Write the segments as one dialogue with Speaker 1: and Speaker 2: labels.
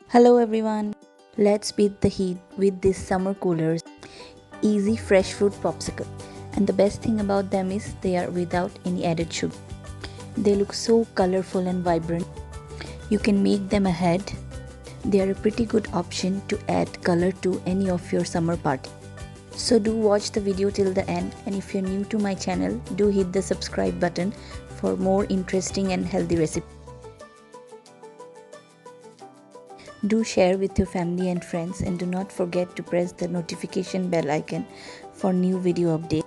Speaker 1: Hello everyone, let's beat the heat with these summer coolers, easy fresh fruit popsicle. And the best thing about them is they are without any added sugar. They look so colorful and vibrant. You can make them ahead. They are a pretty good option to add color to any of your summer party. So do watch the video till the end, and if you're new to my channel, do hit the subscribe button for more interesting and healthy recipes. Do share with your family and friends, and do not forget to press the notification bell icon for new video updates.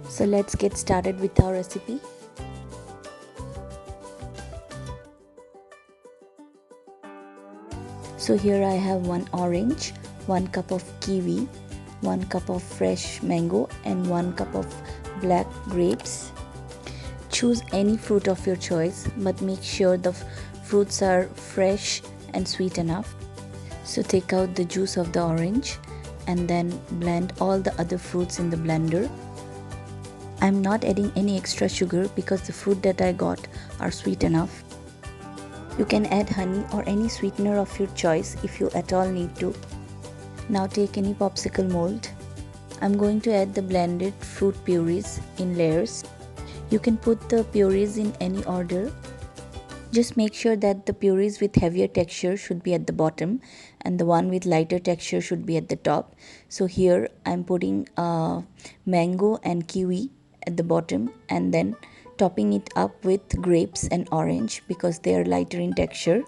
Speaker 1: So let's get started with our recipe. So here I have 1 orange, 1 cup of kiwi, 1 cup of fresh mango and 1 cup of black grapes. Choose any fruit of your choice, but make sure the fruits are fresh and sweet enough. So take out the juice of the orange and then blend all the other fruits in the blender. I'm not adding any extra sugar because the fruit that I got are sweet enough. You can add honey or any sweetener of your choice if you at all need to. Now take any popsicle mold. I'm going to add the blended fruit purees in layers. You can put the purees in any order. Just make sure that the purees with heavier texture should be at the bottom and the one with lighter texture should be at the top. So here I'm putting mango and kiwi at the bottom and then topping it up with grapes and orange because they are lighter in texture.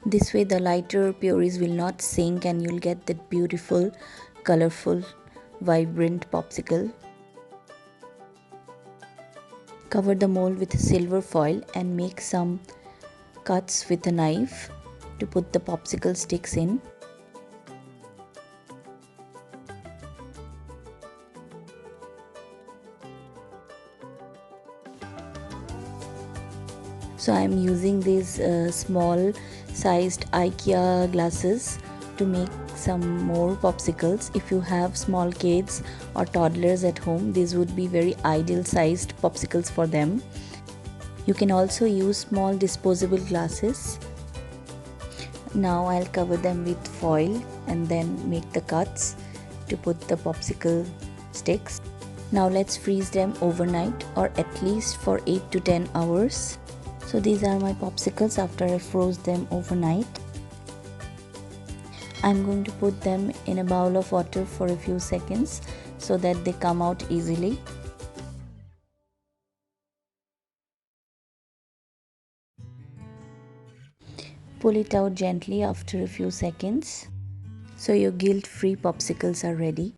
Speaker 1: This way the lighter purees will not sink and you'll get that beautiful, colorful, vibrant popsicle. Cover the mold with a silver foil and make some cuts with a knife to put the popsicle sticks in. So I am using these small sized IKEA glasses to make some more popsicles. If you have small kids or toddlers at home, these would be very ideal sized popsicles for them. You can also use small disposable glasses. Now I'll cover them with foil and then make the cuts to put the popsicle sticks. Now let's freeze them overnight or at least for 8 to 10 hours. So these are my popsicles after I froze them overnight. I'm going to put them in a bowl of water for a few seconds so that they come out easily. Pull it out gently after a few seconds. So your guilt-free popsicles are ready.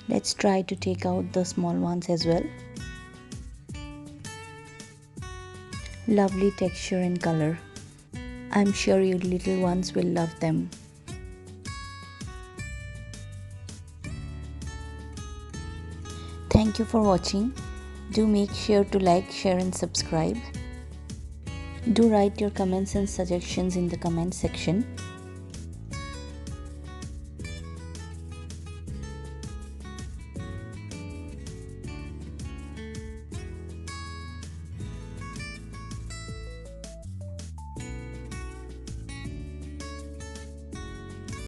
Speaker 1: Let's try to take out the small ones as well. Lovely texture and color. I'm sure your little ones will love them. Thank you for watching. Do make sure to like, share and subscribe. Do write your comments and suggestions in the comment section.